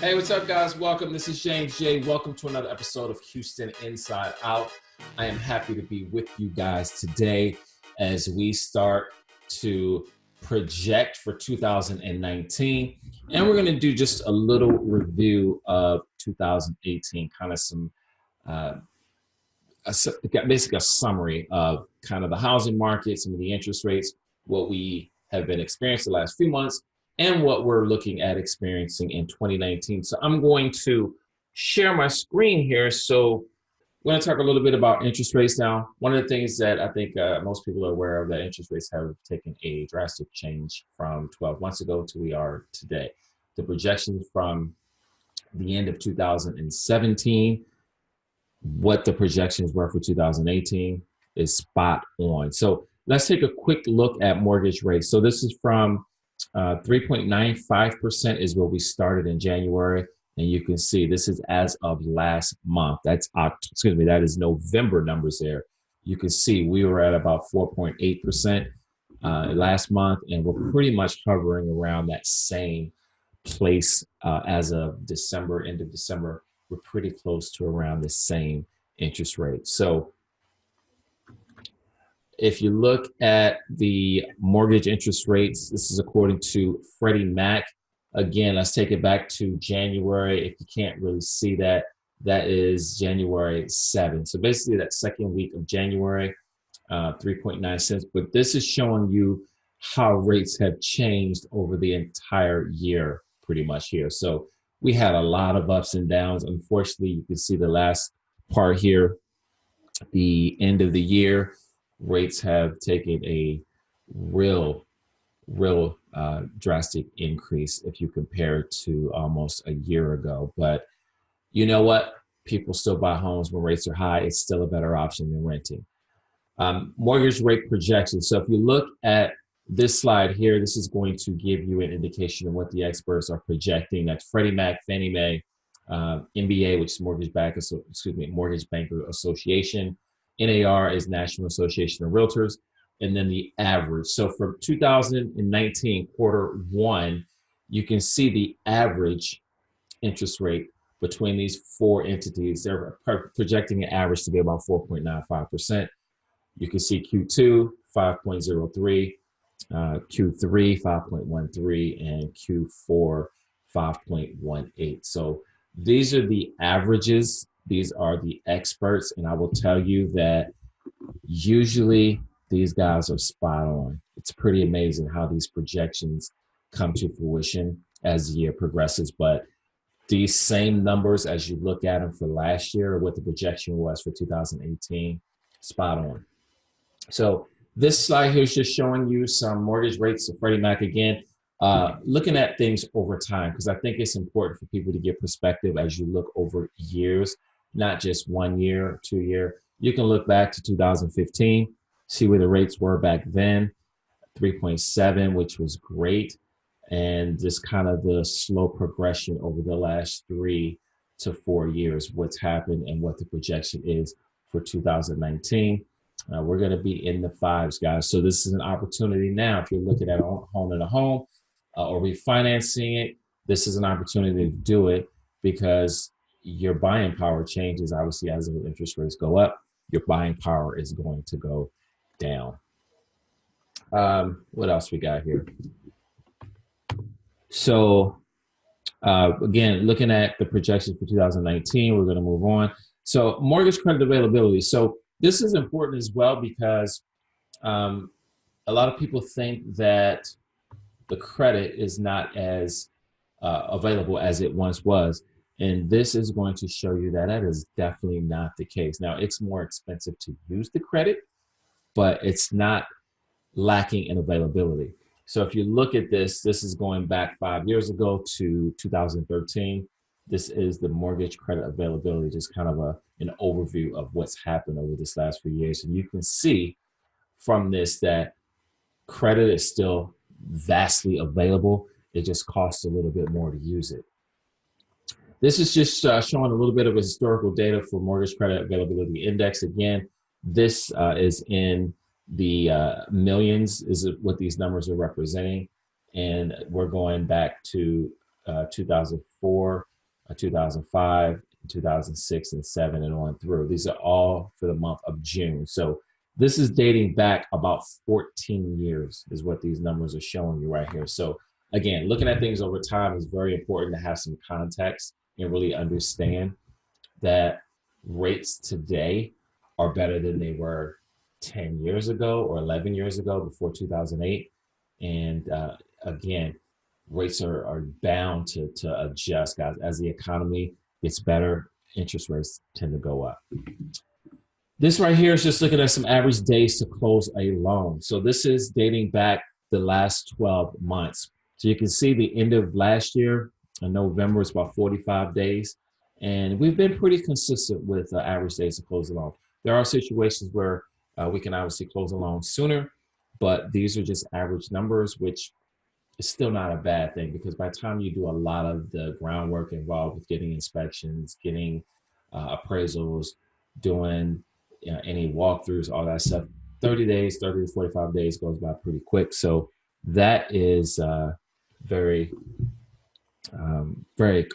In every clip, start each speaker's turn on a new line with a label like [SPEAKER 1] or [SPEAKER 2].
[SPEAKER 1] Hey, what's up, guys? Welcome. This is James J. Welcome to another episode of Houston Inside Out. I am happy to be with you guys today as we start to project for 2019. And we're going to do just a little review of 2018, kind of some, basically a summary of kind of the housing market, some of the interest rates, what we have been experiencing the last few months, and what we're looking at experiencing in 2019. So I'm going to share my screen here. So we're going to talk a little bit about interest rates now. One of the things that I think most people are aware of, that interest rates have taken a drastic change from 12 months ago to we are today. The projections from the end of 2017, what the projections were for 2018 is spot on. So let's take a quick look at mortgage rates. So this is from 3.95% is what we started in January. And you can see this is as of last month. That is November numbers there. You can see we were at about 4.8% last month, and we're pretty much hovering around that same place as of December, end of December. We're pretty close to around the same interest rate. So if you look at the mortgage interest rates, this is according to Freddie Mac. Again, let's take it back to January. If you can't really see that, that is January 7th. So basically that second week of January, 3.9 cents. But this is showing you how rates have changed over the entire year, pretty much here. So we had a lot of ups and downs. Unfortunately, you can see the last part here, the end of the year, rates have taken a real drastic increase if you compare it to almost a year ago. But you know what? People still buy homes when rates are high. It's still a better option than renting. Mortgage rate projections. So if you look at this slide here, this is going to give you an indication of what the experts are projecting. That's Freddie Mac, Fannie Mae, MBA, which is Mortgage Banker Association. NAR is National Association of Realtors, and then the average. So for 2019 quarter one, you can see the average interest rate between these four entities. They're projecting an average to be about 4.95%. You can see Q2, 5.03, Q3, 5.13, and Q4, 5.18. So these are the averages. These are the experts, and I will tell you that usually these guys are spot on. It's pretty amazing how these projections come to fruition as the year progresses, but these same numbers, as you look at them for last year, or what the projection was for 2018, spot on. So this slide here is just showing you some mortgage rates of Freddie Mac again. Looking at things over time, because I think it's important for people to get perspective as you look over years, not just 1 year, 2 year. You can look back to 2015, see where the rates were back then, 3.7, which was great. And just kind of the slow progression over the last 3 to 4 years, what's happened and what the projection is for 2019. We're going to be in the fives, guys. So this is an opportunity now. If you're looking at owning a home or refinancing it, this is an opportunity to do it, because your buying power changes. Obviously, as the interest rates go up, your buying power is going to go down. What else we got here? So again, looking at the projections for 2019, we're going to move on. So mortgage credit availability. So this is important as well, because a lot of people think that the credit is not as available as it once was. And this is going to show you that that is definitely not the case. Now, it's more expensive to use the credit, but it's not lacking in availability. So if you look at this, this is going back 5 years ago to 2013. This is the mortgage credit availability, just kind of an overview of what's happened over this last few years. And you can see from this that credit is still vastly available. It just costs a little bit more to use it. This is just showing a little bit of historical data for mortgage credit availability index. Again, this is in the millions, is what these numbers are representing. And we're going back to 2004 2005, 2006, and 7, and on through. These are all for the month of June. So this is dating back about 14 years is what these numbers are showing you right here. So again, looking at things over time is very important to have some context and really understand that rates today are better than they were 10 years ago or 11 years ago before 2008. And again, rates are bound to adjust, guys. As the economy gets better, interest rates tend to go up. This right here is just looking at some average days to close a loan. So this is dating back the last 12 months. So you can see the end of last year in November is about 45 days. And we've been pretty consistent with average days to close a loan. There are situations where we can obviously close a loan sooner, but these are just average numbers, which is still not a bad thing, because by the time you do a lot of the groundwork involved with getting inspections, getting appraisals, doing any walkthroughs, all that stuff, 30 days, 30 to 45 days goes by pretty quick. So that is very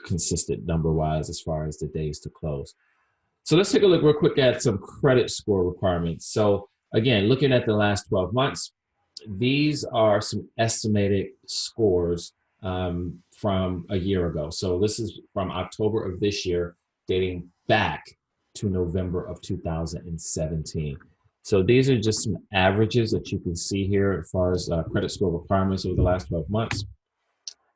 [SPEAKER 1] consistent number-wise as far as the days to close. So let's take a look real quick at some credit score requirements. So again, looking at the last 12 months, these are some estimated scores from a year ago. So this is from October of this year, dating back to November of 2017. So these are just some averages that you can see here as far as credit score requirements over the last 12 months.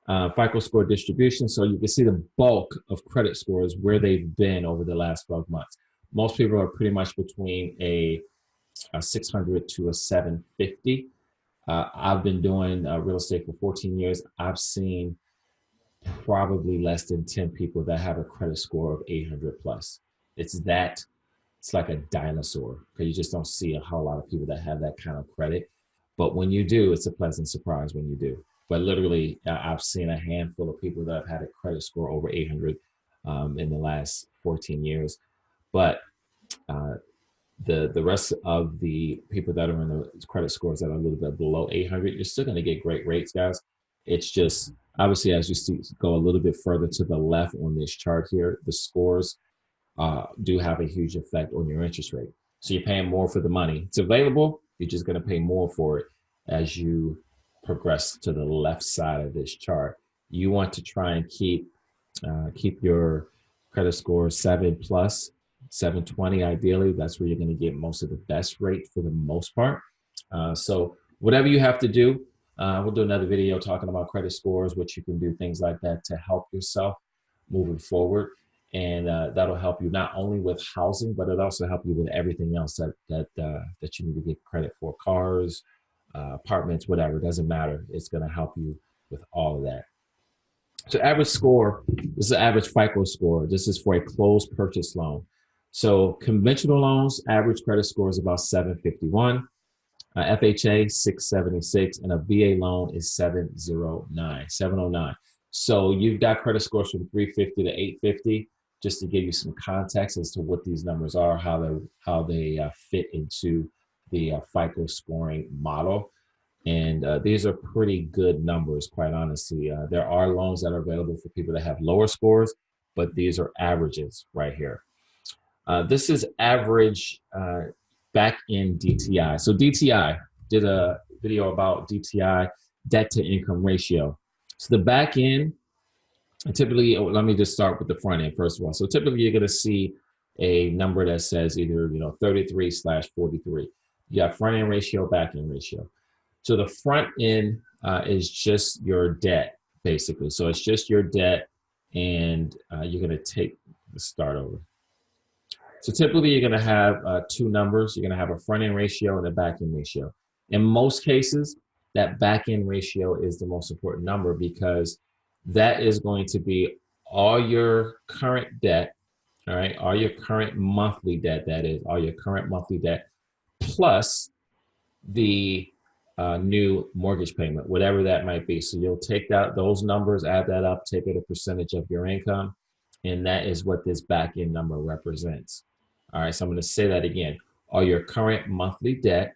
[SPEAKER 1] FICO score distribution, so you can see the bulk of credit scores where they've been over the last 12 months. Most people are pretty much between a 600 to a 750. I've been doing real estate for 14 years. I've seen probably less than 10 people that have a credit score of 800 plus. It's like a dinosaur, because you just don't see a whole lot of people that have that kind of credit. But when you do, it's a pleasant surprise when you do. But literally, I've seen a handful of people that have had a credit score over 800 in the last 14 years. But the rest of the people that are in the credit scores that are a little bit below 800, you're still going to get great rates, guys. It's just, obviously, as you go a little bit further to the left on this chart here, the scores do have a huge effect on your interest rate. So you're paying more for the money. It's available. You're just going to pay more for it as you progress to the left side of this chart. You want to try and keep your credit score 7 plus, 720 ideally. That's where you're going to get most of the best rate for the most part. So whatever you have to do, we'll do another video talking about credit scores, what you can do, things like that to help yourself moving forward. And that'll help you not only with housing, but it'll also help you with everything else that you need to get credit for: cars, apartments, whatever. It doesn't matter. It's going to help you with all of that. So average score, this is the average FICO score. This is for a closed purchase loan. So conventional loans, average credit score is about 751. FHA 676, and a VA loan is 709. So you've got credit scores from 350 to 850, just to give you some context as to what these numbers are, how they fit into the FICO scoring model. And these are pretty good numbers, quite honestly. There are loans that are available for people that have lower scores, but these are averages right here. This is average back in DTI. So DTI, did a video about DTI, debt to income ratio. So the back end, typically, let me just start with the front end first of all. So typically you're gonna see a number that says either 33/43. You got front end ratio, back end ratio. So the front end is just your debt, basically. So it's just your debt, and you're gonna let's start over. So typically you're gonna have two numbers. You're gonna have a front end ratio and a back end ratio. In most cases, that back end ratio is the most important number, because that is going to be all your current debt, all right, all your current monthly debt, that is, all your current monthly debt, plus the new mortgage payment, whatever that might be. So you'll take those numbers, add that up, take it a percentage of your income, and that is what this back end number represents. All right, so I'm going to say that again. All your current monthly debt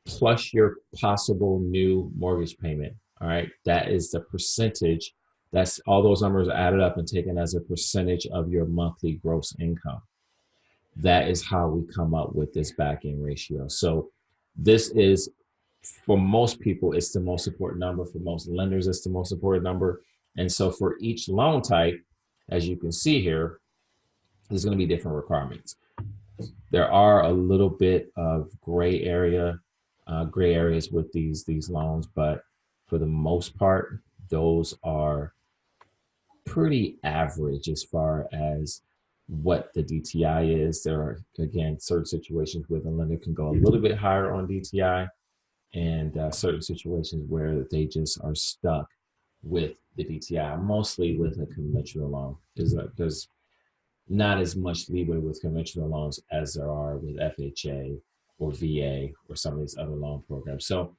[SPEAKER 1] plus your possible new mortgage payment. All right, that is the percentage That's all those numbers are added up and taken as a percentage of your monthly gross income. That is how we come up with this back end ratio. So this is, for most people, it's the most important number. For most lenders, it's the most important number. And so for each loan type, as you can see here, there's going to be different requirements. There are a little bit of gray areas with these loans, but for the most part, those are pretty average as far as what the DTI is. There are, again, certain situations where the lender can go a little bit higher on DTI, and certain situations where they just are stuck with the DTI, mostly with a conventional loan. There's not as much leeway with conventional loans as there are with FHA or VA or some of these other loan programs. So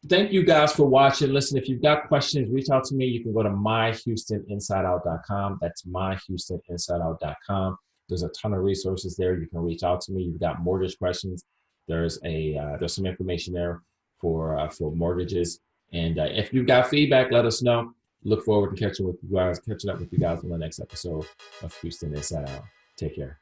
[SPEAKER 1] thank you guys for watching. Listen, if you've got questions, reach out to me. You can go to myhoustoninsideout.com. That's myhoustoninsideout.com. There's a ton of resources there. You can reach out to me. You've got mortgage questions. There's some information there for mortgages. And if you've got feedback, let us know. Look forward to catching up with you guys on the next episode of Houston Inside Out. Take care.